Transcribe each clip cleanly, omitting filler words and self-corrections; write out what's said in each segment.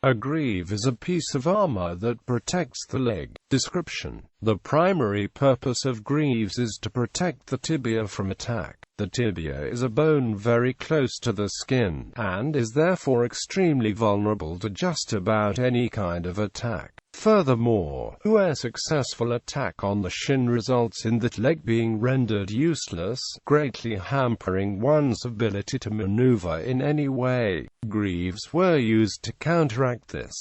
A greave is a piece of armor that protects the leg. Description: the primary purpose of greaves is to protect the tibia from attack. The tibia is a bone very close to the skin, and is therefore extremely vulnerable to just about any kind of attack. Furthermore, a successful attack on the shin results in that leg being rendered useless, greatly hampering one's ability to maneuver in any way. Greaves were used to counteract this.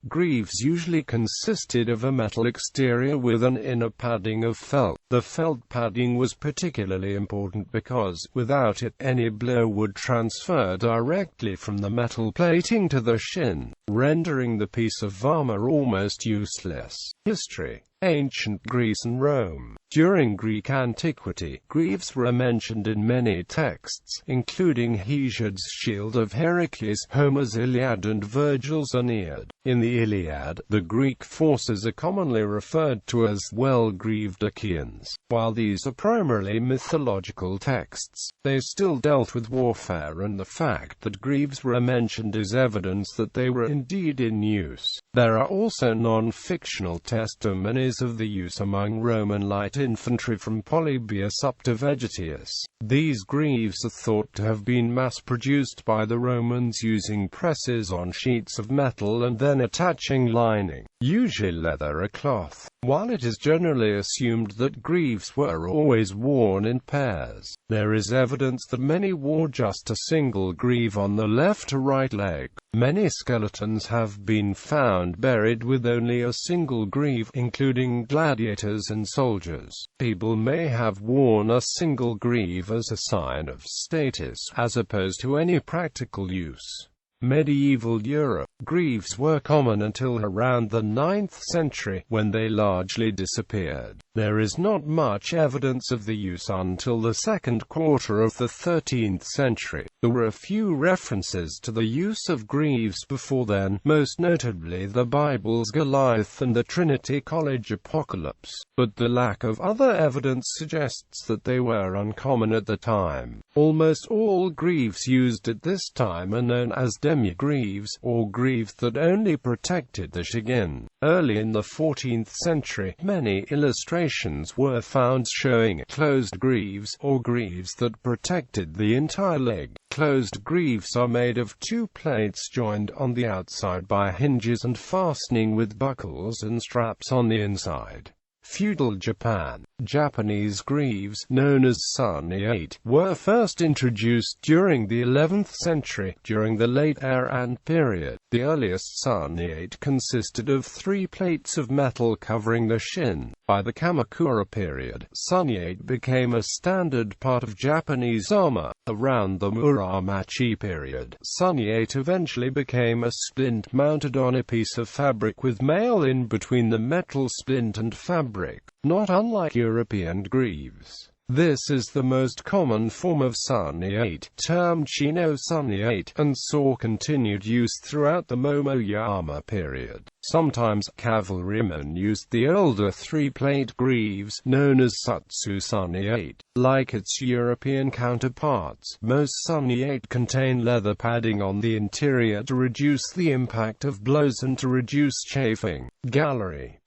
Greaves usually consisted of a metal exterior with an inner padding of felt. The felt padding was particularly important because, without it, any blow would transfer directly from the metal plating to the shin, rendering the piece of armor almost useless. History: Ancient Greece and Rome. During Greek antiquity, greaves were mentioned in many texts, including Hesiod's Shield of Heracles, Homer's Iliad and Virgil's Aeneid. In the Iliad, the Greek forces are commonly referred to as well-greaved Achaeans. While these are primarily mythological texts, they still dealt with warfare, and the fact that greaves were mentioned is evidence that they were indeed in use. There are also non-fictional testimonies of the use among Roman light infantry from Polybius up to Vegetius. These greaves are thought to have been mass-produced by the Romans using presses on sheets of metal and then attaching lining, usually leather or cloth. While it is generally assumed that greaves were always worn in pairs, there is evidence that many wore just a single greave on the left or right leg. Many skeletons have been found buried with only a single greave, including gladiators and soldiers. People may have worn a single greave as a sign of status, as opposed to any practical use. Medieval Europe. Greaves were common until around the 9th century, when they largely disappeared. There is not much evidence of the use until the second quarter of the 13th century. There were a few references to the use of greaves before then, most notably the Bible's Goliath and the Trinity College Apocalypse, but the lack of other evidence suggests that they were uncommon at the time. Almost all greaves used at this time are known as demi-greaves, or greaves that only protected the shin. Early in the 14th century, many illustrations were found showing closed greaves, or greaves that protected the entire leg. Closed greaves are made of two plates joined on the outside by hinges and fastening with buckles and straps on the inside. Feudal Japan. Japanese greaves, known as saniate, were first introduced during the 11th century, during the late Heian period. The earliest saniate consisted of 3 plates of metal covering the shin. By the Kamakura period, saniate became a standard part of Japanese armor. Around the Muromachi period, saniate eventually became a splint mounted on a piece of fabric with mail in between the metal splint and fabric, not unlike European greaves. This is the most common form of saniate, termed chino saniate, and saw continued use throughout the Momoyama period. Sometimes, cavalrymen used the older 3-plate greaves, known as satsu saniate. Like its European counterparts, most saniate contain leather padding on the interior to reduce the impact of blows and to reduce chafing. Gallery.